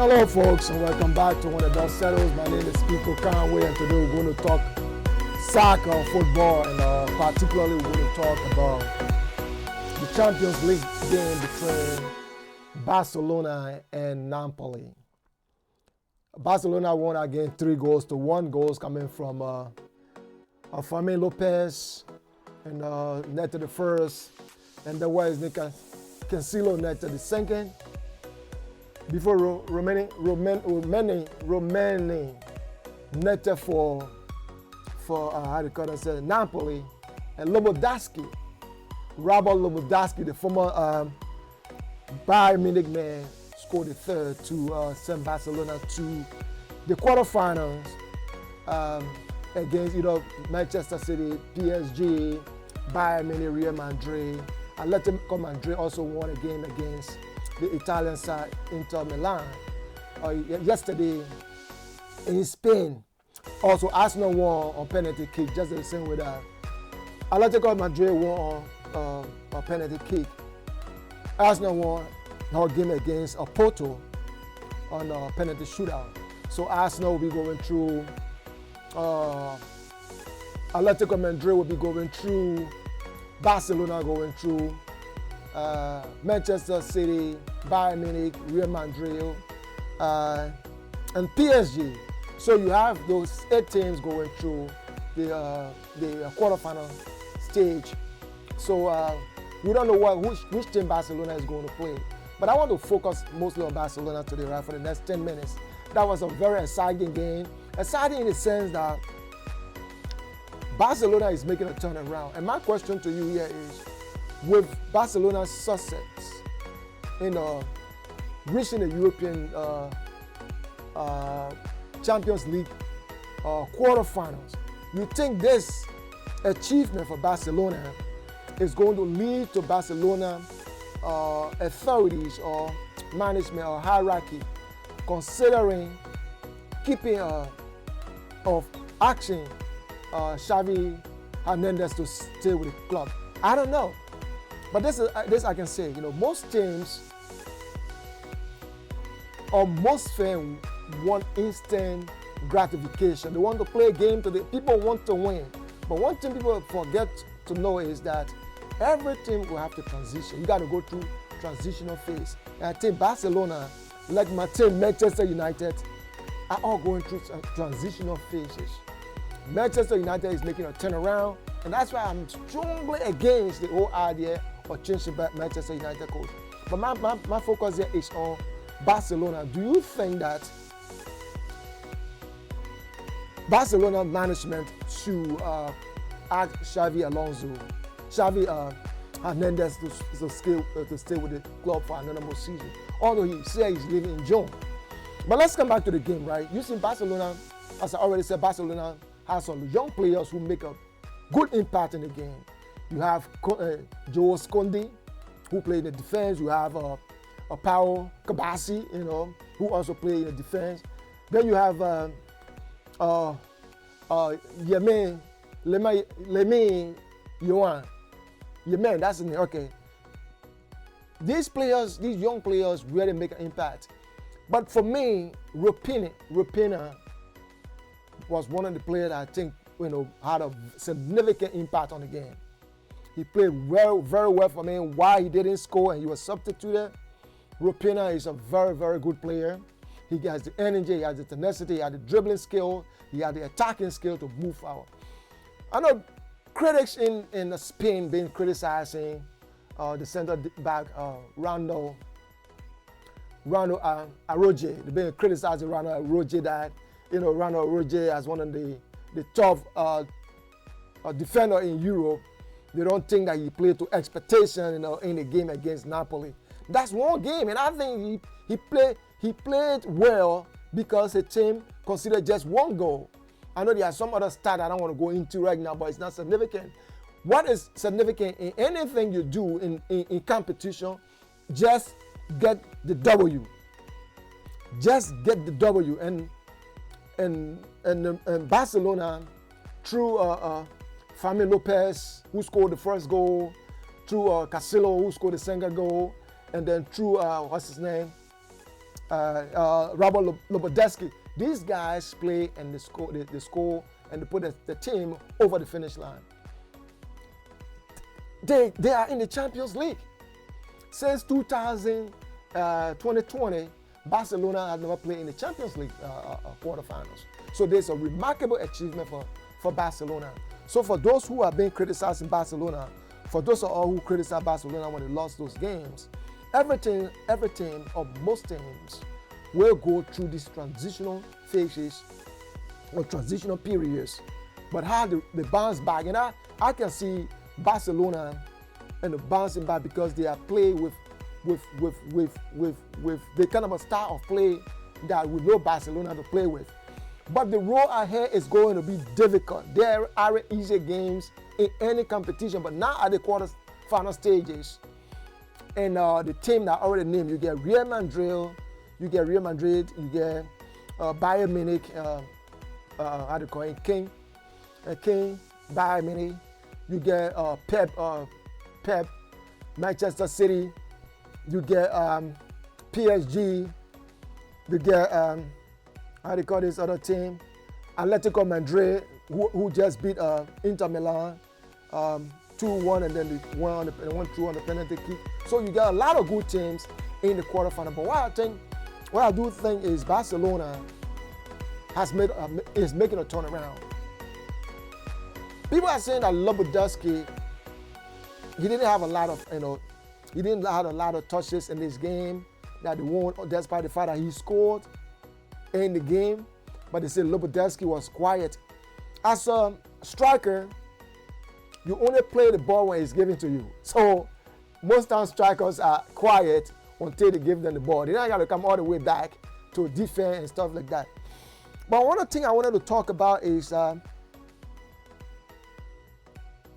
Hello folks, and welcome back to When the Dust Settles. My name is Pico Conway, and today we're going to talk soccer, football, and particularly we're going to talk about the Champions League game between Barcelona and Napoli. Barcelona won again 3-1 goals coming from Fermin Lopez and net to the first, and then was Cancelo net to the second. Before remaining netted for how do you call it, Napoli, and Robert Lewandowski, the former Bayern Munich man, scored the third to send Barcelona to the quarterfinals against either Manchester City, PSG, Bayern Munich, Real Madrid. Atletico Madrid also won a game against the Italian side, Inter Milan. Yesterday in Spain, also Arsenal won on penalty kick, just the same with Atletico Madrid won on a penalty kick. Arsenal won her game against Porto on a penalty shootout. So Arsenal will be going through, Atletico Madrid will be going through, Barcelona going through, Manchester City, Bayern Munich, Real Madrid, and PSG. So you have those 8 teams going through the quarterfinal stage. So we don't know which team Barcelona is going to play. But I want to focus mostly on Barcelona today, right, for the next 10 minutes. That was a very exciting game. Exciting in the sense that Barcelona is making a turnaround. And my question to you here is, with Barcelona's success in reaching the European Champions League quarterfinals, you think this achievement for Barcelona is going to lead to Barcelona authorities or management or hierarchy considering keeping of action Xavi Hernandez to stay with the club? I don't know. But this I can say, most teams or most fans want instant gratification. They want to play a game people want to win. But one thing people forget to know is that every team will have to transition. You got to go through transitional phase. And I think Barcelona, like my team, Manchester United, are all going through transitional phases. Manchester United is making a turnaround, and that's why I'm strongly against the whole idea or changing back Manchester United coach. But my focus here is on Barcelona. Do you think that Barcelona management should ask Xavi Hernandez to stay with the club for another more season? Although he said he's leaving in June. But let's come back to the game, right? You see Barcelona, as I already said, Barcelona has some young players who make a good impact in the game. You have Joe Scondi, who play in the defense. You have Pau Kabasi, who also play in the defense. Then you have Lemay Yohan. Yemen, that's his name. Okay. These young players really make an impact. But for me, Rapinoe was one of the players that I think had a significant impact on the game. He played very well for me. Why he didn't score and he was substituted. Rapinoe is a very, very good player. He has the energy, he has the tenacity, he has the dribbling skill, he has the attacking skill to move forward. I know critics in Spain been criticizing the center back Ronaldo Arroyo. They've been criticizing Ronaldo Arroyo that Ronaldo Arroyo as one of the top defender in Europe. They don't think that he played to expectation in the game against Napoli. That's one game, and I think he played well because the team considered just one goal. I know there are some other stats I don't want to go into right now, but it's not significant. What is significant in anything you do in competition? Just get the W. Just get the W. And Barcelona, through Fermin Lopez, who scored the first goal, through Cancelo, who scored the second goal, and then through what's his name, Robert Lewandowski. These guys play and they score and they put the team over the finish line. They are in the Champions League. Since 2020, Barcelona has never played in the Champions League quarterfinals. So there's a remarkable achievement for Barcelona. So for those who have been criticizing Barcelona, for those of all who criticize Barcelona when they lost those games, every team or most teams will go through these transitional phases or transitional periods. But how they bounce back, and I can see Barcelona and the bouncing back because they are playing with the kind of a style of play that we know Barcelona to play with. But the road ahead is going to be difficult. There are easy games in any competition, but now at the quarter-final stages, and the team that I already named, you get Real Madrid, you get Bayern Munich, how do you call it, King, Bayern Munich, you get Pep, Manchester City, you get PSG, you get how do you call this other team, Atletico Madrid, who just beat Inter Milan 2-1, and then they won 2 on the penalty kick. So you got a lot of good teams in the quarterfinal. But what I do think is Barcelona is making a turnaround. People are saying that Lewandowski, he didn't have a lot of touches in this game that they won, despite the fact that he scored in the game. But they say Lewandowski was quiet. As a striker, you only play the ball when it's given to you. So most times strikers are quiet until they give them the ball. They don't got to come all the way back to defend and stuff like that. But one of the things I wanted to talk about is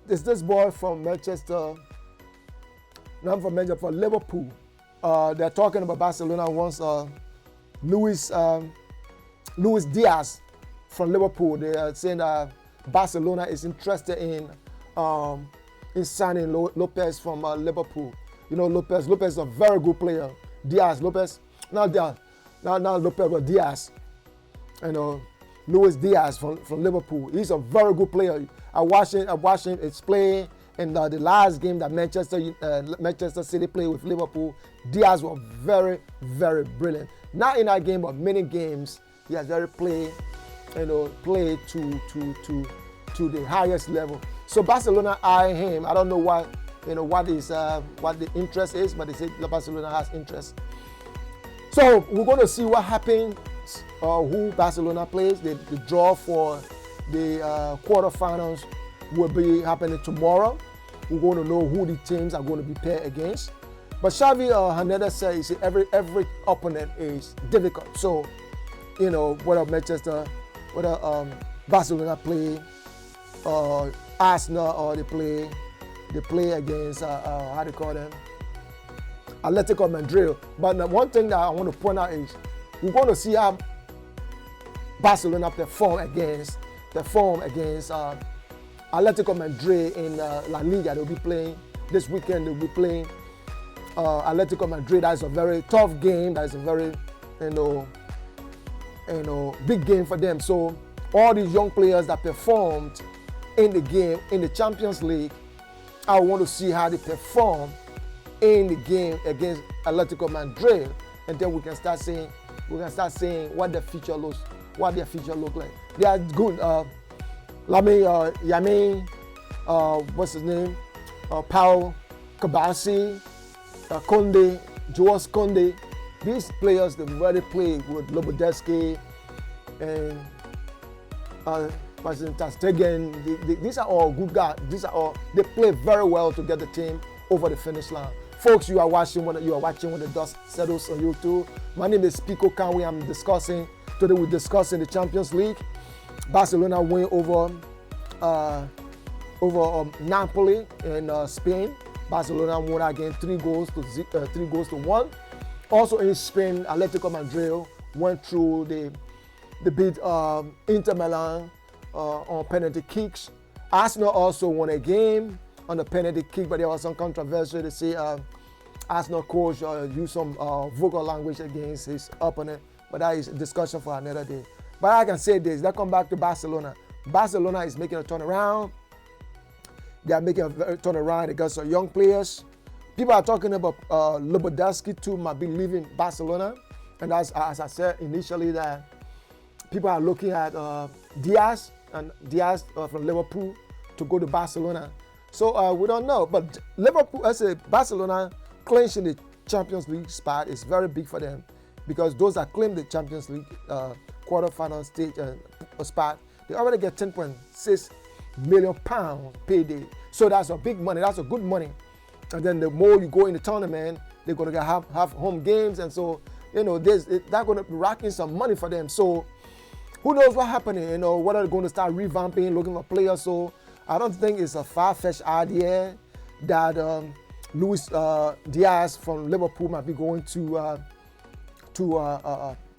this boy from Manchester, not from Manchester, from Liverpool. They're talking about Barcelona wants Luis Diaz from Liverpool. They are saying that Barcelona is interested in signing Lopez from Liverpool. You know, Lopez is a very good player. Lopez, but Diaz. Luis Diaz from Liverpool. He's a very good player. I watched him his play in the last game that Manchester City played with Liverpool. Diaz was very, very brilliant. Not in that game, but many games he has very played to the highest level. So Barcelona eye him. I don't know what the interest is, but they say Barcelona has interest. So we're going to see what happens. Who Barcelona plays. The draw for the quarterfinals will be happening tomorrow. We're going to know who the teams are going to be paired against. But Xavi Hernandez says every opponent is difficult. So, whether Barcelona play Arsenal or they play against how do you call them, Atletico Madrid. But the one thing that I want to point out is we're going to see how Barcelona perform against Atletico Madrid in La Liga. They'll be playing this weekend. They'll be playing Atletico Madrid. That's a very tough game. That's a very big game for them. So all these young players that performed in the game in the Champions League, I want to see how they perform in the game against Atletico Madrid, and then we can start seeing what their future looks like. They are good. Yamin, what's his name? Paul Kabasi, Conde, Joas Conde. These players, they've already played with Lewandowski and Stegen. These are all good guys. They play very well to get the team over the finish line. Folks, you are watching when the dust settles on YouTube. My name is Pico Kanwe. Today we're discussing the Champions League. Barcelona win over Napoli in Spain. Barcelona won again 3-1. Also in Spain, Atletico Madrid went through the beat Inter Milan on penalty kicks. Arsenal also won a game on the penalty kick, but there was some controversy. They say Arsenal coach used some vocal language against his opponent, but that is a discussion for another day. But I can say this, let's come back to Barcelona. Barcelona is making a turnaround. They are making a turnaround. They got some young players. People are talking about Lewandowski too might be leaving Barcelona. And as I said initially, that people are looking at Diaz from Liverpool to go to Barcelona. So we don't know. But Liverpool, Barcelona clinching the Champions League spot is very big for them, because those that claim the Champions League quarter-final stage spot, they already get £10.6 million payday. So that's a big money. That's a good money. And then the more you go in the tournament, they're going to have home games. And so, they're going to be racking some money for them. So who knows what's happening? Whether they're going to start revamping, looking for players. So I don't think it's a far-fetched idea that Luis Diaz from Liverpool might be going to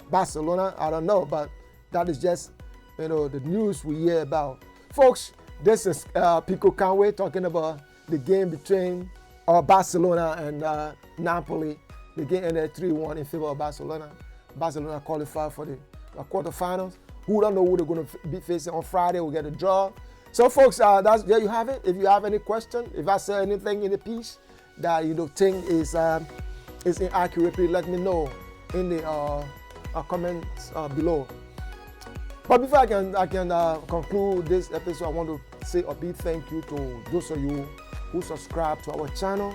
Barcelona. I don't know, but that is just the news we hear about. Folks, this is Pico Conway talking about the game between Barcelona and Napoli. The game ended 3-1 in favor of Barcelona. Barcelona qualified for the quarterfinals. Who don't know who they're going to be facing on Friday? We'll get a draw. So, folks, there you have it. If you have any question, if I say anything in the piece that you think is inaccurate, please let me know in the comments below. But before I can conclude this episode, I want to say a big thank you to those of you who subscribe to our channel,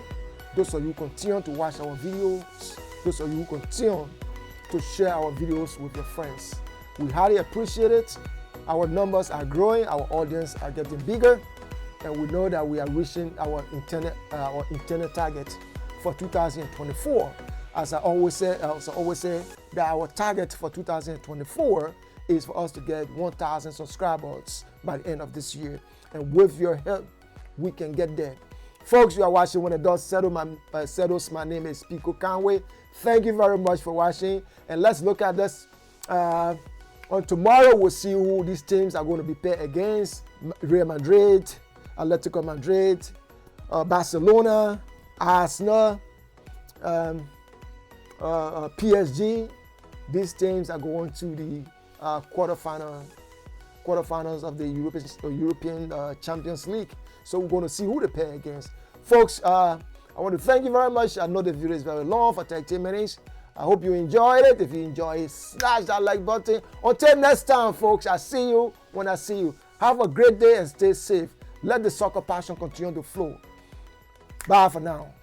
those of you who continue to watch our videos, those of you who continue to share our videos with your friends. We highly appreciate it. Our numbers are growing, our audience are getting bigger, and we know that we are reaching our intended target for 2024. As I always say that our target for 2024 is for us to get 1,000 subscribers by the end of this year. And with your help, we can get there. Folks, you are watching When the Dust Settles. My name is Pico Conway. Thank you very much for watching. And let's look at this. On tomorrow, we'll see who these teams are going to be paired against. Real Madrid, Atletico Madrid, Barcelona, Arsenal, PSG. These teams are going to the quarterfinals of the European Champions League. So we're going to see who they pair against. Folks, I want to thank you very much. I know the video is very long, for 13 minutes. I hope you enjoyed it. If you enjoyed it, smash that like button. Until next time, folks, I see you when I see you. Have a great day and stay safe. Let the soccer passion continue to flow. Bye for now.